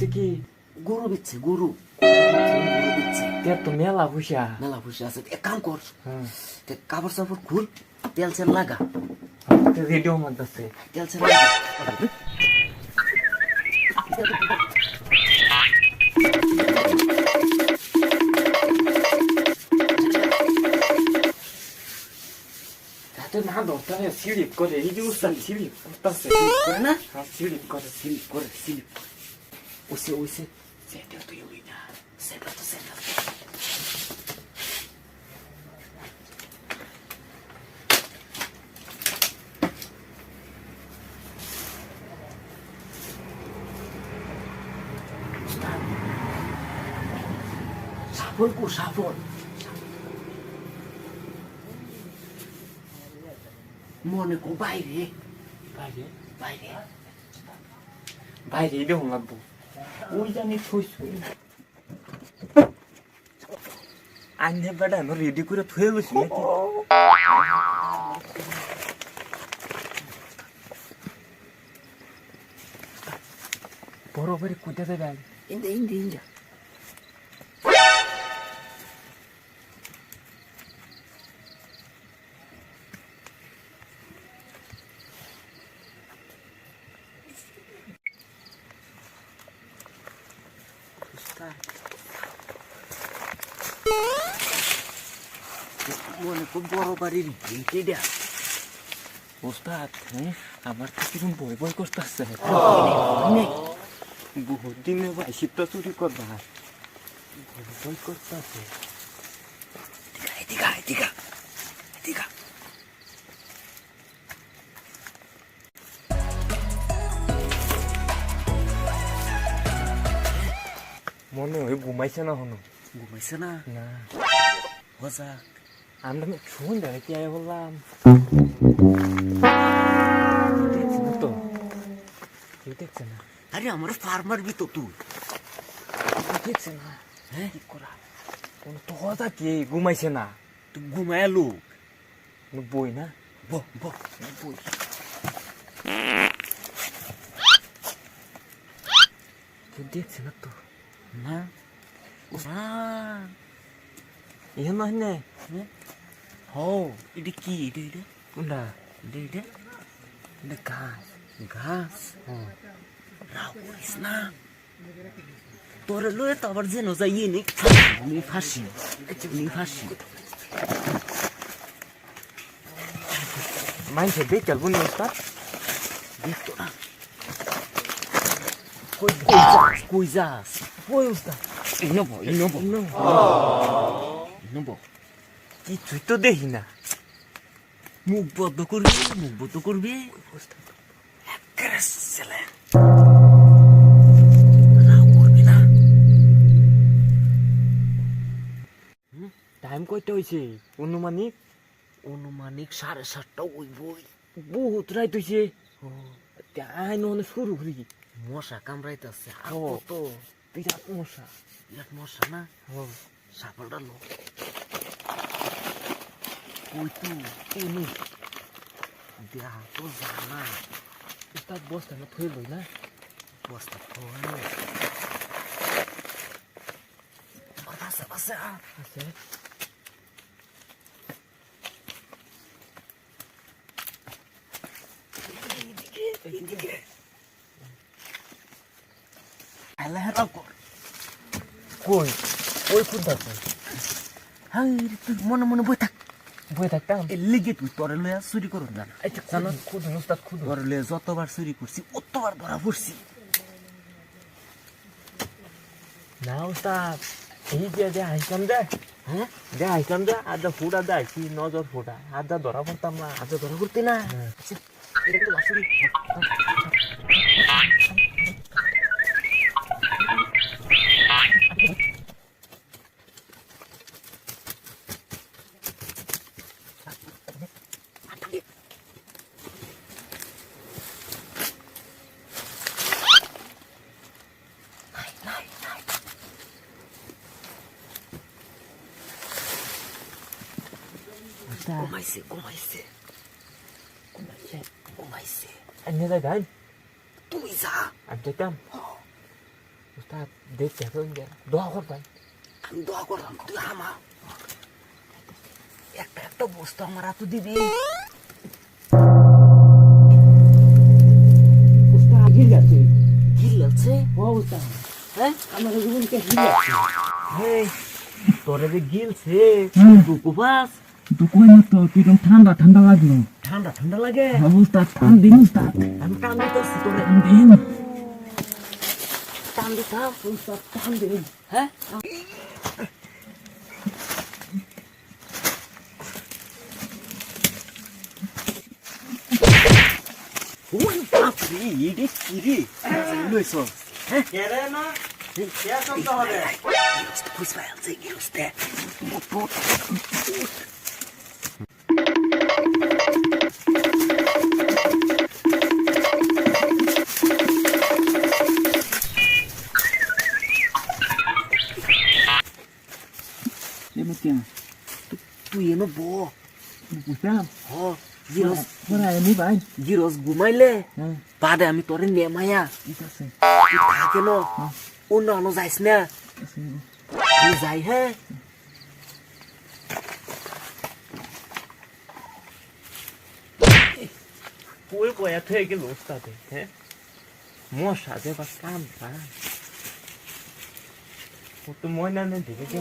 কি গরু বিচ্ছে গরু বিচ্ছে তেল তো মেলা পয়সা মেলা পয়সা আছে এক কাম কর হ্যাঁ তে কাপড় চাপড় খুল তেল চেল লাগা রেডিও মারতেছে তেল চেল লাগা তুই না ধরতে স্লিপ করে এই যে উস্তাদ স্লিপ করতেছে করে না স্লিপ করে স্লিপ করে স্লিপ ওইসে ওইসে সেটা তুই ওই না সেটা তো সেটা সাফল কো সাফল মনে কো বাইরে বাইরে বাইরে বাইরে দেখুন লাগবো ওই জানি থুই আইনে বেড়া আমি রেডি করে থুয়ে গেছি নাকি বড় করে কুদে দেবে ইন্দে ইন্দে ইন্দে মনে খুব বড় বাড়ির গেটে ওস্তাদ আমার তো কিরম বই বই করতেছে বহুত দিনে ভাই শীতটা চুরি করবা বই বই করতেছে এদিকা এদিকা এদিকা মনে হয় ঘুমাইছে না হনো ঘুমাইছে না না হজা আমরা শুন দেয় কি আয় বললাম দেখছি না তো কেউ দেখছে না আরে আমার ফার্মার বি তো তুই দেখছে না হ্যাঁ কি করা কোন তো কথা কি ঘুমাইছে না তুই ঘুমায় লোক বই না বহ বহ বই কেউ দেখছে না তো না ইয়ে নয় নে হো এটা কি এটা এটা কোনটা এটা এটা এটা ঘাস ঘাস হ্যাঁ রাও করিস না তোরে লয়ে তো আবার যেন যাই নি ফাঁসি নি ফাঁসি মাইছে বেকার বুনি ওস্তাদ দেখতো না কই যাস ওই ওস্তাদ এই নেবো কিছুই তো দেখি না মুখ বদ্ধ করবি একেবারে ছেলে রাও করবি না টাইম কয়টা হয়েছে অনুমানিক 7:30 ওই বই বহুত রাইত হয়েছে আইন অনেক শুরু করি মশা কামড়াইতেছে আর ও। কত বিরাট মশা বিরাট মশা না সাপলটা লো কই তুই দেহা তো জানা উস্তাদ বস্তা না থই লই না বস্তা পাশে আছে এদিকে হেরা কর কই ওই কোনটা কই হাই তুই মনে মনে বই থাকতাম এর লিগে তুই তোরে লয়া চুরি করুন জানা আচ্ছা জানো খুদ উস্তাদ খুদ তোরে লয়া যতবার চুরি করছি অতবার ধরা পড়ছি না উস্তাদ এই যে আইসাম দে হ্যাঁ দে আইসাম দে আদা ফুটা দে আইছি নজর ফুটা আদা ধরা পড়তাম না আজ ধরা করতে না আচ্ছা এটা কিন্তু Bansuri কমাইছে anh nghe đây đấy তুই যা anh chơi cam উস্তাদ দেখতে এখন দোয়া করবেন আমি দোয়া করলাম তুই হামা একটা একটা বস্তু আমার হাতে দিবি উস্তাদ গিল যাচ্ছে কি লাগছে ও উস্তাদ হ্যাঁ আমার জীবনকে গিল যাচ্ছে হেই তোরে যে গিলছে দুকুবাস তো কই না তো কিরকম ঠান্ডা ঠান্ডা লাগলো ঠান্ডা ঠান্ডা লাগে উস্তাদ টান দিন উস্তাদ আমি টান দিতেছি তোরে টান দিন টান দিতাম উস্তাদ টান দিন হ্যাঁ ওই বাপরে এটা কি রে লইছ হ্যাঁ কেরে না কে শব্দ হবে বুঝ পাইছে গিলছে Sebastian, তুই এনে বো Gustavo, হ গিরস bora aí, vai. গিরস ঘুমাইলে Hã? বাদে আমি তোরে নেমায়া Isso assim. তুই থাকে ন অন্য অন্য যাইস না Assim. তুই যাই হ্যাঁ Foi boy, até que lusta, né? Moça, deve cantar. O tu mãe não tem que